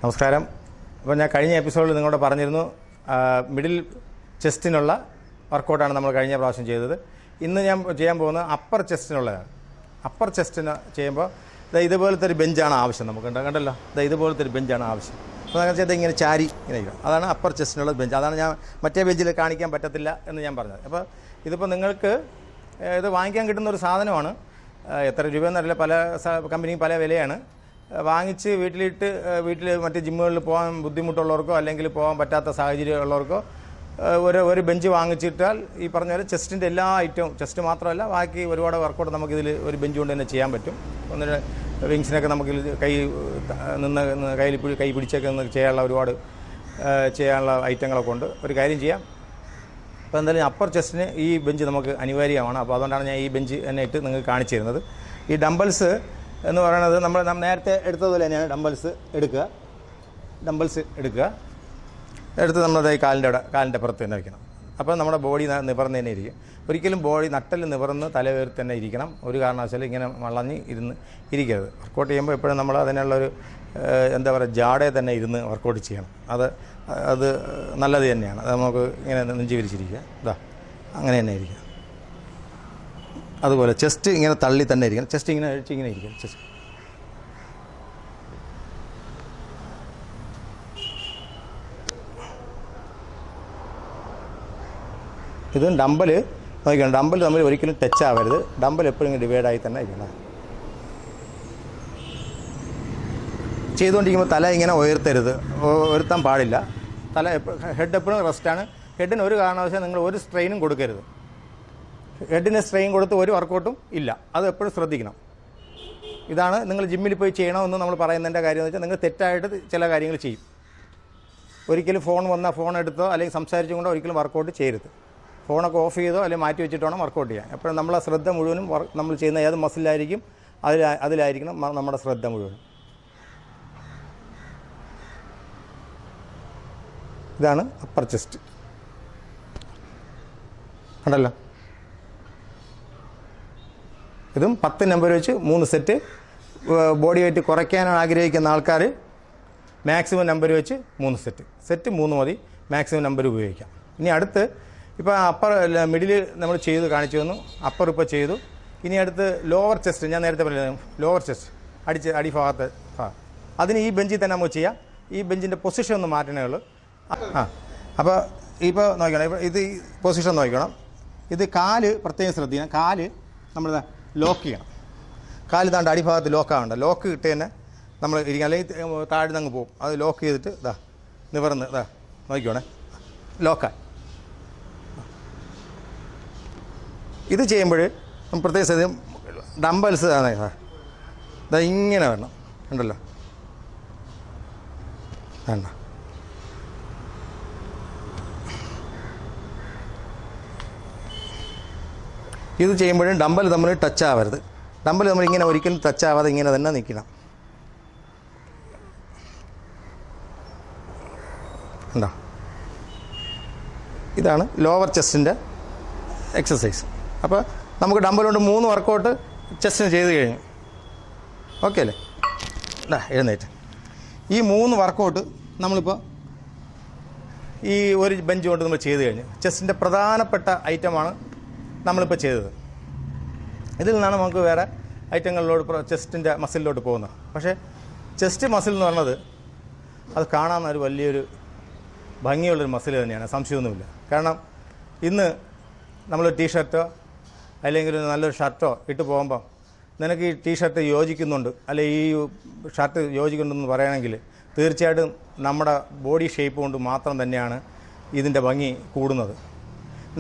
നമസ്കാരം. അപ്പോൾ ഞാൻ കഴിഞ്ഞ എപ്പിസോഡിൽ നിങ്ങളോട് പറഞ്ഞിരുന്നു മിഡിൽ ചെസ്റ്റിനുള്ള വർക്കൗട്ടാണ് നമ്മൾ കഴിഞ്ഞ പ്രാവശ്യം ചെയ്തത്. ഇന്ന് ഞാൻ ചെയ്യാൻ പോകുന്നത് അപ്പർ ചെസ്റ്റിനുള്ളതാണ്. അപ്പർ ചെസ്റ്റിന് ചെയ്യുമ്പോൾ ഇതുപോലത്തെ ഒരു ബെഞ്ചാണ് ആവശ്യം. നമുക്ക് കണ്ടല്ലോ, ഇതുപോലത്തെ ഒരു ബെഞ്ചാണ് ആവശ്യം. അപ്പോൾ അങ്ങനെ ചെയ്താൽ ഇങ്ങനെ ചാരി ഇങ്ങനെ ഇരിക്കും. അതാണ് അപ്പർ ചെസ്റ്റിനുള്ള ബെഞ്ച്. അതാണ് ഞാൻ മറ്റേ ബെഞ്ചിൽ കാണിക്കാൻ പറ്റത്തില്ല എന്ന് ഞാൻ പറഞ്ഞത്. അപ്പോൾ ഇതിപ്പോൾ നിങ്ങൾക്ക് ഇത് വാങ്ങിക്കാൻ കിട്ടുന്ന ഒരു സാധനമാണ്. എത്ര രൂപയെന്നറിയില്ല, പല കമ്പനിയും പല വിലയാണ്. വാങ്ങിച്ച് വീട്ടിൽ മറ്റ് ജിമ്മുകളിൽ പോകാൻ ബുദ്ധിമുട്ടുള്ളവർക്കോ അല്ലെങ്കിൽ പോകാൻ പറ്റാത്ത സാഹചര്യമുള്ളവർക്കോ ഒരു ബെഞ്ച് വാങ്ങിച്ചിട്ടാൽ ഈ പറഞ്ഞ പോലെ ചെസ്റ്റിൻ്റെ എല്ലാ ഐറ്റവും, ചെസ്റ്റ് മാത്രമല്ല ബാക്കി ഒരുപാട് വർക്കൗട്ട് നമുക്കിതിൽ ഒരു ബെഞ്ച് കൊണ്ട് തന്നെ ചെയ്യാൻ പറ്റും. ഒന്നിന് വിങ്സിനൊക്കെ നമുക്ക് കൈ പിടിച്ചൊക്കെ നിന്ന് ചെയ്യാനുള്ള ഐറ്റങ്ങളൊക്കെ ഉണ്ട്. ഒരു കാര്യം ചെയ്യാം, അപ്പോൾ എന്തായാലും അപ്പർ ചെസ്റ്റിന് ഈ ബെഞ്ച് നമുക്ക് അനിവാര്യമാണ്. അപ്പോൾ അതുകൊണ്ടാണ് ഞാൻ ഈ ബെഞ്ച് തന്നെ ഇട്ട് നിങ്ങൾക്ക് കാണിച്ചു തരുന്നത്. ഈ ഡംബൽസ് എന്ന് പറയുന്നത് നമ്മൾ നേരത്തെ എടുത്തതുപോലെ തന്നെയാണ്. ഡംബൽസ് എടുക്കുക, എടുത്ത് നമ്മുടെ കാലിൻ്റെ പുറത്ത് തന്നെ വയ്ക്കണം. അപ്പോൾ നമ്മുടെ ബോഡി നിവർന്ന് തന്നെ ഇരിക്കും. ഒരിക്കലും ബോഡി നട്ടൽ നിവർന്ന് തലവേറി തന്നെ ഇരിക്കണം. ഒരു കാരണവശാലും ഇങ്ങനെ വളഞ്ഞ് ഇരിക്കരുത്. വർക്കൗട്ട് ചെയ്യുമ്പോൾ എപ്പോഴും നമ്മൾ അതിനുള്ളൊരു ജാടയെ തന്നെ ഇരുന്ന് വർക്കൗട്ട് ചെയ്യണം. അത് നല്ലത് തന്നെയാണ്. അത് നമുക്ക് ഇങ്ങനെ നെഞ്ച് വിരിച്ചിരിക്കുക, അങ്ങനെ തന്നെ ഇരിക്കുക. അതുപോലെ ചെസ്റ്റ് ഇങ്ങനെ തള്ളി തന്നെ ഇരിക്കണം. ചെസ്റ്റ് ഇങ്ങനെ അഴിച്ച് ഇങ്ങനെ ഇരിക്കും. ചെസ്റ്റ് ഇതും ഡമ്പൽ നോക്കണം. ഡമ്പൽ തമ്മിൽ ഒരിക്കലും ടച്ച് ആവരുത്. ഡമ്പൽ എപ്പോഴും ഇങ്ങനെ ഡിവൈഡായി തന്നെ ഇരിക്കണം. ചെയ്തുകൊണ്ടിരിക്കുമ്പോൾ തല ഇങ്ങനെ ഉയർത്താൻ പാടില്ല. ഹെഡ് എപ്പോഴും റെസ്റ്റാണ്. ഹെഡിന് ഒരു കാരണവശാലും നിങ്ങൾ ഒരു സ്ട്രെയിനും കൊടുക്കരുത്. ഹെഡിന് സ്ട്രെയിൻ കൊടുത്ത് ഒരു വർക്കൗട്ടും ഇല്ല. അത് എപ്പോഴും ശ്രദ്ധിക്കണം. ഇതാണ് നിങ്ങൾ ജിമ്മിൽ പോയി ചെയ്യണമെന്ന് നമ്മൾ പറയുന്നതിൻ്റെ കാര്യം എന്ന് വെച്ചാൽ നിങ്ങൾ തെറ്റായിട്ട് ചില കാര്യങ്ങൾ ചെയ്യും. ഒരിക്കലും ഫോൺ എടുത്തോ അല്ലെങ്കിൽ സംസാരിച്ചുകൊണ്ടോ ഒരിക്കലും വർക്കൗട്ട് ചെയ്യരുത്. ഫോണൊക്കെ ഓഫ് ചെയ്തോ അല്ലെങ്കിൽ മാറ്റി വെച്ചിട്ട് വേണം വർക്കൗട്ട് ചെയ്യാൻ. എപ്പോഴും നമ്മളെ ശ്രദ്ധ മുഴുവനും നമ്മൾ ചെയ്യുന്ന ഏത് മസിലായിരിക്കും അതിലായിരിക്കണം നമ്മുടെ ശ്രദ്ധ മുഴുവനും. ഇതാണ് അപ്പർ ചെസ്റ്റ്. കണ്ടല്ലോ, ഇതും 10 നമ്പർ വെച്ച് 3 സെറ്റ്. ബോഡി വെയിറ്റ് കുറയ്ക്കാൻ ആഗ്രഹിക്കുന്ന ആൾക്കാർ മാക്സിമം നമ്പർ വെച്ച് 3 സെറ്റ് 3 മതി. മാക്സിമം നമ്പർ ഉപയോഗിക്കാം. ഇനി അടുത്ത് ഇപ്പോൾ മിഡിൽ നമ്മൾ കാണിച്ചു തന്നു. അപ്പർ ഇപ്പോൾ ചെയ്തു. ഇനി അടുത്ത് ലോവർ ചെസ്റ്റ്. ഞാൻ നേരത്തെ പറഞ്ഞത് ലോവർ ചെസ്റ്റ് അടിഭാഗത്ത് അതിന് ഈ ബെഞ്ചിൽ തന്നെ നമുക്ക് ചെയ്യാം. ഈ ബെഞ്ചിൻ്റെ പൊസിഷൻ ഒന്ന് മാറ്റണേ ഉള്ളൂ. അപ്പോൾ ഇപ്പോൾ നോക്കണം, ഇത് പൊസിഷൻ നോക്കണം. ഇത് കാല് പ്രത്യേകം ശ്രദ്ധിക്കണം. കാല് നമ്മൾ ലോക്ക് ചെയ്യണം. കാല് താണ്ട് അടിഭാഗത്ത് ലോക്കാവണ്ട. ലോക്ക് കിട്ടി തന്നെ നമ്മൾ ഇരിക്കണം, അല്ലെങ്കിൽ താഴ്ന്ന് അങ്ങ് പോകും. അത് ലോക്ക് ചെയ്തിട്ട് നിവർന്ന് നോക്കിക്കോണേ, ലോക്കായി. ഇത് ചെയ്യുമ്പോൾ പ്രത്യേക ശ്രദ്ധ ഡംബൽസ് ഇങ്ങനെ വരണം. ഉണ്ടല്ലോ, വേണ്ട. ഇത് ചെയ്യുമ്പോഴും ഡമ്പൽ തമ്മിൽ ടച്ച് ആവരുത്. ഡമ്പൽ തമ്മിൽ ഇങ്ങനെ ഒരിക്കലും ടച്ച് ആവാതെ ഇങ്ങനെ തന്നെ നിൽക്കണം. ഉണ്ടോ? ഇതാണ് ലോവർ ചെസ്റ്റിൻ്റെ എക്സസൈസ്. അപ്പോൾ നമുക്ക് ഡമ്പൽ കൊണ്ട് 3 വർക്കൗട്ട് ചെസ്റ്റിന് ചെയ്ത് കഴിഞ്ഞു. ഓക്കെ അല്ലേ? എഴുന്നേറ്റ് ഈ 3 വർക്കൗട്ട് നമ്മളിപ്പോൾ ഈ ഒരു ബെഞ്ച് കൊണ്ട് നമ്മൾ ചെയ്ത് കഴിഞ്ഞു. ചെസ്റ്റിൻ്റെ പ്രധാനപ്പെട്ട ഐറ്റമാണ് നമ്മളിപ്പോൾ ചെയ്തത്. ഇതിൽ നിന്നാണ് നമുക്ക് വേറെ ഐറ്റങ്ങളിലോട്ട് ചെസ്റ്റിൻ്റെ മസിലിലോട്ട് പോകുന്നത്. പക്ഷേ ചെസ്റ്റ് മസിൽ എന്ന് പറഞ്ഞത് അത് കാണാൻ ഒരു വലിയൊരു ഭംഗിയുള്ളൊരു മസിൽ തന്നെയാണ്, സംശയമൊന്നുമില്ല. കാരണം ഇന്ന് നമ്മൾ ടീഷർട്ടോ അല്ലെങ്കിൽ നല്ലൊരു ഷർട്ടോ ഇട്ട് പോകുമ്പോൾ നിനക്ക് ഈ ടീഷർട്ട് യോജിക്കുന്നുണ്ട് അല്ലെങ്കിൽ ഈ ഷർട്ട് യോജിക്കുന്നുണ്ടെന്ന് പറയുകയാണെങ്കിൽ തീർച്ചയായിട്ടും നമ്മുടെ ബോഡി ഷേപ്പ് കൊണ്ട് മാത്രം തന്നെയാണ് ഇതിൻ്റെ ഭംഗി കൂടുന്നത്.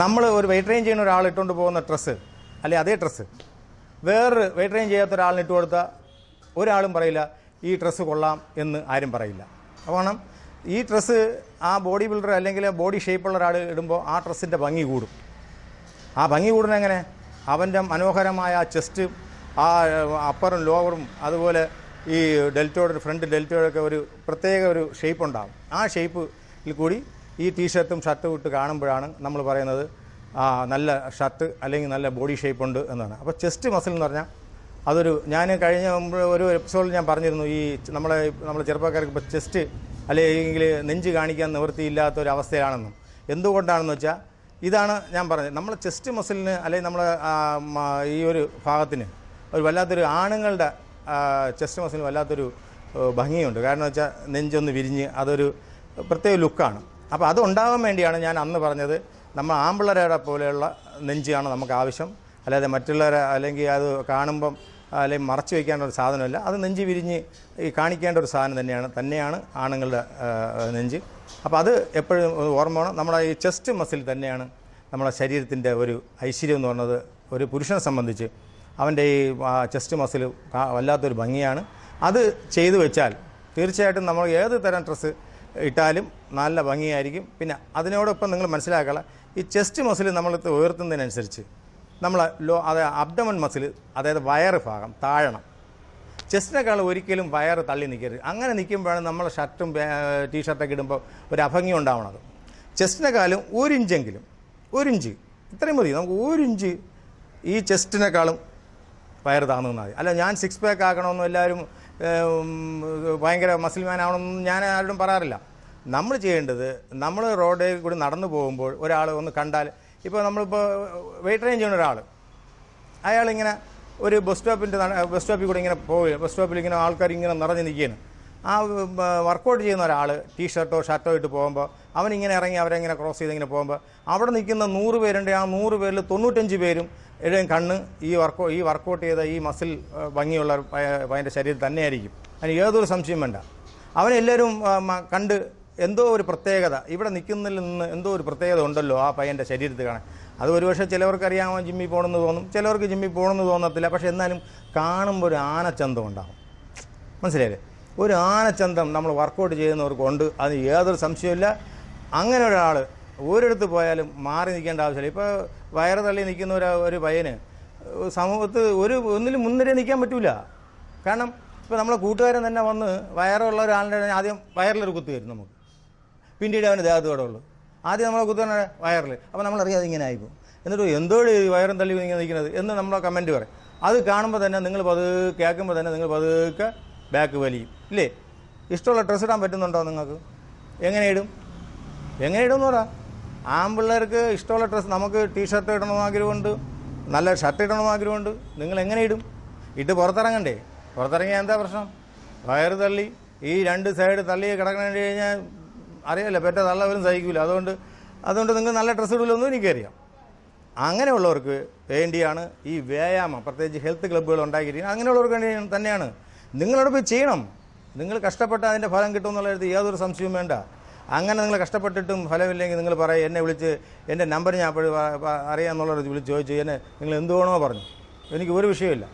നമ്മൾ ഒരു വെയിറ്റ് ട്രെയിൻ ചെയ്യുന്ന ഒരാൾ ഇട്ടുകൊണ്ട് പോകുന്ന ഡ്രസ്സ് അല്ലെങ്കിൽ അതേ ഡ്രസ്സ് വേറൊരു വെയിറ്റ് ട്രെയിൻ ചെയ്യാത്ത ഒരാളിന് ഇട്ട് കൊടുത്താൽ ഒരാളും പറയില്ല ഈ ഡ്രസ്സ് കൊള്ളാം എന്ന് ആരും പറയില്ല. കാരണം ഈ ഡ്രസ്സ് ആ ബോഡി ബിൽഡർ അല്ലെങ്കിൽ ബോഡി ഷേപ്പുള്ള ഒരാൾ ഇടുമ്പോൾ ആ ഡ്രസ്സിൻ്റെ ഭംഗി കൂടും. ആ ഭംഗി കൂടുന്നത് എങ്ങനെ? അവൻ്റെ മനോഹരമായ ആ ചെസ്റ്റും ആ അപ്പറും ലോവറും അതുപോലെ ഈ ഫ്രണ്ട് ഡെൽറ്റോടൊക്കെ ഒരു പ്രത്യേക ഒരു ഷേപ്പ് ഉണ്ടാകും. ആ ഷേപ്പിൽ കൂടി ഈ ടീഷർട്ടും ഷർട്ടും ഇട്ട് കാണുമ്പോഴാണ് നമ്മൾ പറയുന്നത് നല്ല ഷർട്ട് അല്ലെങ്കിൽ നല്ല ബോഡി ഷേപ്പ് ഉണ്ട് എന്നാണ്. അപ്പോൾ ചെസ്റ്റ് മസിൽ എന്ന് പറഞ്ഞാൽ ഞാൻ കഴിഞ്ഞ ഒരു എപ്പിസോഡിൽ ഞാൻ പറഞ്ഞിരുന്നു, ഈ നമ്മളെ ചെറുപ്പക്കാർക്ക് ഇപ്പോൾ ചെസ്റ്റ് അല്ലെങ്കിൽ നെഞ്ച് കാണിക്കാൻ നിവൃത്തിയില്ലാത്തൊരവസ്ഥയാണെന്നും. എന്തുകൊണ്ടാണെന്ന് വെച്ചാൽ ഇതാണ് ഞാൻ പറഞ്ഞത്, നമ്മളെ ചെസ്റ്റ് മസിലിന് അല്ലെങ്കിൽ നമ്മളെ ഈ ഒരു ഭാഗത്തിന് ഒരു വല്ലാത്തൊരു ആണുങ്ങളുടെ ചെസ്റ്റ് മസിലിന് വല്ലാത്തൊരു ഭംഗിയുണ്ട്. കാരണം വെച്ചാൽ നെഞ്ചൊന്ന് വിരിഞ്ഞ് അതൊരു പ്രത്യേക ലുക്കാണ്. അപ്പോൾ അതുണ്ടാകാൻ വേണ്ടിയാണ് ഞാൻ അന്ന് പറഞ്ഞത്, നമ്മൾ ആമ്പിള്ളേരുടെ പോലെയുള്ള നെഞ്ചാണ് നമുക്ക് ആവശ്യം, അല്ലാതെ മറ്റുള്ളവരെ അല്ലെങ്കിൽ അത് കാണുമ്പം അല്ലെങ്കിൽ മറച്ചു വയ്ക്കേണ്ട ഒരു സാധനമല്ല. അത് നെഞ്ച് വിരിഞ്ഞ് ഈ കാണിക്കേണ്ട ഒരു സാധനം തന്നെയാണ് ആണുങ്ങളുടെ നെഞ്ച്. അപ്പോൾ അത് എപ്പോഴും ഓർമ്മ വേണം. നമ്മുടെ ഈ ചെസ്റ്റ് മസിൽ തന്നെയാണ് നമ്മുടെ ശരീരത്തിൻ്റെ ഒരു ഐശ്വര്യം എന്ന് പറയുന്നത്. ഒരു പുരുഷനെ സംബന്ധിച്ച് അവൻ്റെ ഈ ചെസ്റ്റ് മസിൽ വല്ലാത്തൊരു ഭംഗിയാണ്. അത് ചെയ്തു വെച്ചാൽ തീർച്ചയായിട്ടും നമ്മൾ ഏത് തരം ഡ്രസ്സ് ഇട്ടാലും നല്ല ഭംഗിയായിരിക്കും. പിന്നെ അതിനോടൊപ്പം നിങ്ങൾ മനസ്സിലാക്കുക, ഈ ചെസ്റ്റ് മസിൽ നമ്മൾ ഉയർത്തുന്നതിനനുസരിച്ച് അത് അബ്ഡമൻ മസിൽ, അതായത് വയറ് ഭാഗം താഴണം. ചെസ്റ്റിനേക്കാൾ ഒരിക്കലും വയറ് തള്ളി നിൽക്കരുത്. അങ്ങനെ നിൽക്കുമ്പോഴാണ് നമ്മൾ ഷർട്ടും ടീഷർട്ടൊക്കെ ഇടുമ്പോൾ ഒരു അഭംഗി ഉണ്ടാവണത്. ചെസ്റ്റിനേക്കാളും ഒരു ഇഞ്ച് ഇത്രയും മതി. നമുക്ക് 1 ഇഞ്ച് ഈ ചെസ്റ്റിനേക്കാളും വയറ് താന്നു നിന്നാൽ മതി. അല്ല ഞാൻ 6 പാക്ക് ആക്കണമെന്നും എല്ലാവരും ഭയങ്കര മസിൽമാൻ ആവണമെന്നും ഞാൻ ആരോടും പറയാറില്ല. നമ്മൾ ചെയ്യേണ്ടത്, നമ്മൾ റോഡിൽ കൂടി നടന്നു പോകുമ്പോൾ ഒരാൾ ഒന്ന് കണ്ടാൽ, ഇപ്പോൾ നമ്മളിപ്പോൾ വെയിറ്റ് റേഞ്ച് ചെയ്യുന്ന ഒരാൾ, അയാളിങ്ങനെ ഒരു ബസ് സ്റ്റോപ്പിൽ കൂടെ ഇങ്ങനെ പോവുക, ബസ് സ്റ്റോപ്പിൽ ഇങ്ങനെ ആൾക്കാർ ഇങ്ങനെ നിറഞ്ഞ് നിൽക്കുകയാണ്. ആ വർക്കൗട്ട് ചെയ്യുന്ന ഒരാൾ ടീഷർട്ടോ ഷർട്ടോ ഇട്ട് പോകുമ്പോൾ അവനിങ്ങനെ ഇറങ്ങി അവരെങ്ങനെ ക്രോസ് ചെയ്ത് ഇങ്ങനെ പോകുമ്പോൾ അവിടെ നിൽക്കുന്ന 100 പേരുണ്ട്. ആ 100 പേരിൽ 95 പേരും കണ്ണ് ഈ വർക്കൗട്ട് ചെയ്ത ഈ മസിൽ ഭംഗിയുള്ള അതിൻ്റെ ശരീരം തന്നെയായിരിക്കും. അതിന് യാതൊരു സംശയം വേണ്ട. അവനെല്ലാവരും കണ്ട് എന്തോ ഒരു പ്രത്യേകത, ഇവിടെ നിൽക്കുന്നതിൽ നിന്ന് എന്തോ ഒരു പ്രത്യേകത ഉണ്ടല്ലോ ആ പയ്യൻ്റെ ശരീരത്തിൽ കാണാൻ. അത് ഒരുപക്ഷെ ചിലവർക്ക് അറിയാമോ ജിമ്മിൽ പോകണമെന്ന് തോന്നും, ചിലവർക്ക് ജിമ്മിൽ പോകണമെന്ന് തോന്നത്തില്ല. പക്ഷെ എന്നാലും കാണുമ്പോൾ ഒരു ആനച്ചന്തം ഉണ്ടാകും. മനസ്സിലായില്ലേ? ഒരു ആനച്ചന്തം നമ്മൾ വർക്കൗട്ട് ചെയ്യുന്നവർക്കുണ്ട്, അത് യാതൊരു സംശയമില്ല. അങ്ങനെ ഒരാൾ ഒരിടത്ത് പോയാലും മാറി നിൽക്കേണ്ട ആവശ്യമില്ല. ഇപ്പോൾ വയറ് തള്ളി നിൽക്കുന്ന ഒരു പയ്യന് സമൂഹത്ത് ഒന്നിലും മുൻനിര നിൽക്കാൻ പറ്റില്ല. കാരണം ഇപ്പോൾ നമ്മളെ കൂട്ടുകാരൻ തന്നെ വന്ന് വയറുള്ള ഒരാളുടെ ആദ്യം വയറിലൊരു കുത്ത് വരും നമുക്ക്, പിന്നീട് അവന് ദേഹത്തോടെ ഉള്ളു. ആദ്യം നമ്മളെ കുത്തുന്ന വയറിൽ, അപ്പോൾ നമ്മളറിയാതെ ഇങ്ങനെ ആയിപ്പോൾ, എന്നിട്ട് എന്തോ വയറും തള്ളി ഇങ്ങനെ നിൽക്കുന്നത് എന്ന് നമ്മളെ കമൻറ്റ് പറയും. അത് കാണുമ്പോൾ തന്നെ നിങ്ങൾ കേൾക്കുമ്പോൾ തന്നെ നിങ്ങൾ പതുക്കെ ബാക്ക് വലിയും ഇല്ലേ? ഇഷ്ടമുള്ള ഡ്രസ്സ് ഇടാൻ പറ്റുന്നുണ്ടോ നിങ്ങൾക്ക്? എങ്ങനെ ഇടും എന്ന് പറയാം. ആൺപിള്ളേർക്ക് ഇഷ്ടമുള്ള ഡ്രസ്സ്, നമുക്ക് ടീഷർട്ട് ഇടണമെന്ന് ആഗ്രഹമുണ്ട്, നല്ല ഷർട്ട് ഇടണമെന്ന് ആഗ്രഹമുണ്ട്. നിങ്ങൾ എങ്ങനെ ഇടും? ഇട്ട് പുറത്തിറങ്ങണ്ടേ? പുറത്തിറങ്ങിയാൽ എന്താ പ്രശ്നം? വയറ് തള്ളി ഈ 2 സൈഡ് തള്ളി കിടക്കണം കഴിഞ്ഞാൽ അറിയാമല്ലോ, പെറ്റ തള്ളവരും സഹിക്കില്ല. അതുകൊണ്ട് നിങ്ങൾ നല്ല ഡ്രസ്സ് ഇടില്ലൊന്നും എനിക്കറിയാം. അങ്ങനെയുള്ളവർക്ക് വേണ്ടിയാണ് ഈ വ്യായാമം, പ്രത്യേകിച്ച് ഹെൽത്ത് ക്ലബ്ബുകൾ ഉണ്ടാക്കിയിരിക്കുന്നത്. അങ്ങനെയുള്ളവർക്ക് വേണ്ടി തന്നെയാണ്. നിങ്ങളോട് പോയി ചെയ്യണം. നിങ്ങൾ കഷ്ടപ്പെട്ട് അതിൻ്റെ ഫലം കിട്ടുമെന്നുള്ളത് യാതൊരു സംശയവും വേണ്ട. അങ്ങനെ നിങ്ങൾ കഷ്ടപ്പെട്ടിട്ടും ഫലമില്ലെങ്കിൽ നിങ്ങൾ പറയും, എന്നെ വിളിച്ച് എൻ്റെ നമ്പർ ഞാൻ അപ്പോഴും അറിയാമെന്നുള്ളത് വിളിച്ച് ചോദിച്ചു, നിങ്ങൾ എന്ത് വേണോ പറഞ്ഞു, എനിക്ക് ഒരു വിഷയമില്ല.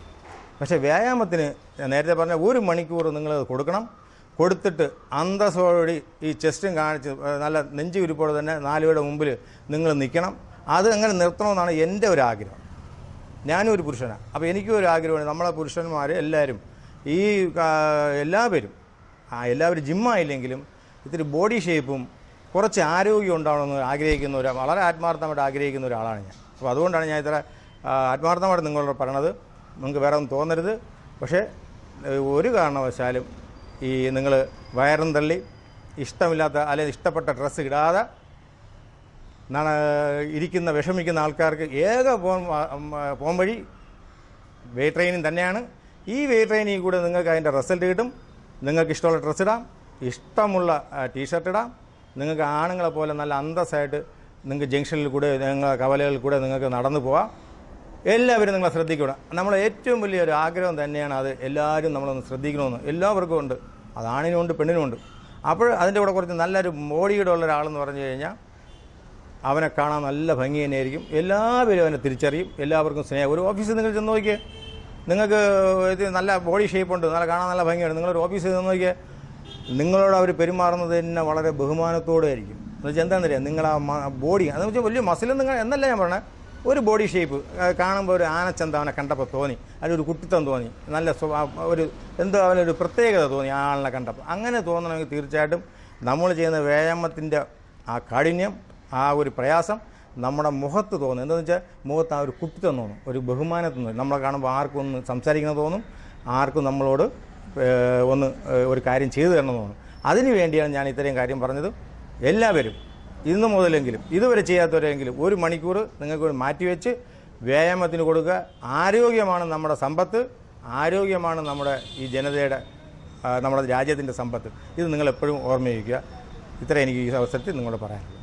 പക്ഷേ വ്യായാമത്തിന് ഞാൻ നേരത്തെ പറഞ്ഞ 1 മണിക്കൂർ നിങ്ങളത് കൊടുക്കണം. കൊടുത്തിട്ട് അന്തസ്സോടുകൂടി ഈ ചെസ്റ്റും കാണിച്ച് നല്ല നെഞ്ച് ഉരുപ്പോടെ തന്നെ 4 പേരുടെ മുമ്പിൽ നിങ്ങൾ നിൽക്കണം. അത് അങ്ങനെ നിർത്തണമെന്നാണ് എൻ്റെ ഒരു ആഗ്രഹം. ഞാനും ഒരു പുരുഷനാണ്. അപ്പോൾ എനിക്കും ഒരു ആഗ്രഹമാണ്, നമ്മളെ പുരുഷന്മാർ എല്ലാവരും എല്ലാവരും ജിമ്മായില്ലെങ്കിലും ഇത്തിരി ബോഡി ഷേപ്പും കുറച്ച് ആരോഗ്യം ഉണ്ടാവണമെന്ന് ആഗ്രഹിക്കുന്ന വളരെ ആത്മാർത്ഥമായിട്ട് ആഗ്രഹിക്കുന്ന ഒരാളാണ് ഞാൻ. അപ്പോൾ അതുകൊണ്ടാണ് ഞാൻ ഇത്ര ആത്മാർത്ഥമായിട്ട് നിങ്ങളോട് പറയണത്. നിങ്ങൾക്ക് വേറെ ഒന്നും തോന്നരുത്. പക്ഷേ ഒരു കാരണവശാലും ഈ നിങ്ങൾ വയറും തള്ളി ഇഷ്ടമില്ലാത്ത അല്ലെങ്കിൽ ഇഷ്ടപ്പെട്ട ഡ്രസ്സ് ഇടാതെ വിഷമിക്കുന്ന ആൾക്കാർക്ക് ഏക പോം വഴി വെയ്റ്റ് ട്രെയിനിങ് തന്നെയാണ്. ഈ വെയ്റ്റ് ട്രെയിനിങ് കൂടെ നിങ്ങൾക്ക് അതിൻ്റെ റിസൾട്ട് കിട്ടും. നിങ്ങൾക്ക് ഇഷ്ടമുള്ള ഡ്രസ്സ് ഇടാം, ഇഷ്ടമുള്ള ടീഷർട്ട് ഇടാം. നിങ്ങൾക്ക് ആണുങ്ങളെ പോലെ നല്ല അന്തസ്സായിട്ട് നിങ്ങൾക്ക് ജംഗ്ഷനിൽ കൂടെ കവലകളിൽ കൂടെ നിങ്ങൾക്ക് നടന്നു പോവാം. എല്ലാവരും നിങ്ങളെ ശ്രദ്ധിക്കണം. നമ്മളെ ഏറ്റവും വലിയൊരു ആഗ്രഹം തന്നെയാണ് അത്. എല്ലാവരും നമ്മളൊന്ന് ശ്രദ്ധിക്കണമെന്ന് എല്ലാവർക്കും ഉണ്ട്. അത് ആണിനുമുണ്ട് പെണ്ണിനുമുണ്ട്. അപ്പോൾ അതിൻ്റെ കൂടെ കുറച്ച് നല്ലൊരു ബോഡിയുടെ ഉള്ള ഒരാളെന്ന് പറഞ്ഞു കഴിഞ്ഞാൽ അവനെ കാണാൻ നല്ല ഭംഗി തന്നെയായിരിക്കും. എല്ലാവരും അവനെ തിരിച്ചറിയും. എല്ലാവർക്കും സ്നേഹം. ഒരു ഓഫീസിൽ നിങ്ങൾ ചെന്ന് നോക്കിയേ, നിങ്ങൾക്ക് ഇത് നല്ല ബോഡി ഷേപ്പുണ്ട്, നല്ല കാണാൻ നല്ല ഭംഗിയാണ്. നിങ്ങളൊരു ഓഫീസിൽ ചെന്ന് നോക്കിയേ, നിങ്ങളോട് അവർ പെരുമാറുന്നത് തന്നെ വളരെ ബഹുമാനത്തോടെ ആയിരിക്കും. എന്ന് വെച്ചാൽ എന്താണെന്ന് അറിയാം, നിങ്ങളാ ബോഡി അതെന്ന് വെച്ചാൽ വലിയ മസിലും നിങ്ങൾ എന്നല്ല ഞാൻ പറഞ്ഞത്, ഒരു ബോഡി ഷേപ്പ് കാണുമ്പോൾ ഒരു ആനച്ചന്ത അവനെ കണ്ടപ്പോൾ തോന്നി, അതിലൊരു കുട്ടിത്തം തോന്നി, നല്ല ഒരു എന്തോ അവനൊരു പ്രത്യേകത തോന്നി ആ ആളിനെ കണ്ടപ്പോൾ. അങ്ങനെ തോന്നണമെങ്കിൽ തീർച്ചയായിട്ടും നമ്മൾ ചെയ്യുന്ന വ്യായാമത്തിൻ്റെ ആ കാഠിന്യം, ആ ഒരു പ്രയാസം നമ്മുടെ മുഖത്ത് തോന്നും. എന്താണെന്ന് വെച്ചാൽ മുഖത്ത് ആ ഒരു കുട്ടിത്തം തോന്നും, ഒരു ബഹുമാനത്തിൽ തോന്നും. നമ്മളെ കാണുമ്പോൾ ആർക്കും ഒന്ന് സംസാരിക്കണം തോന്നും, ആർക്കും നമ്മളോട് ഒന്ന് ഒരു കാര്യം ചെയ്തു തരണം തോന്നും. അതിന് വേണ്ടിയാണ് ഞാൻ ഇത്രയും കാര്യം പറഞ്ഞത്. എല്ലാവരും ഇന്ന് മുതലെങ്കിലും ഇതുവരെ ചെയ്യാത്തവരെങ്കിലും 1 മണിക്കൂർ നിങ്ങൾക്ക് മാറ്റിവെച്ച് വ്യായാമത്തിന് കൊടുക്കുക. ആരോഗ്യമാണ് നമ്മുടെ സമ്പത്ത്, ആരോഗ്യമാണ് നമ്മുടെ ഈ ജനതയുടെ, നമ്മുടെ രാജ്യത്തിൻ്റെ സമ്പത്ത്. ഇത് നിങ്ങളെപ്പോഴും ഓർമ്മ വയ്ക്കുക. ഇത്ര എനിക്ക് ഈ അവസരത്തിൽ നിങ്ങളോട് പറയാനുള്ളൂ.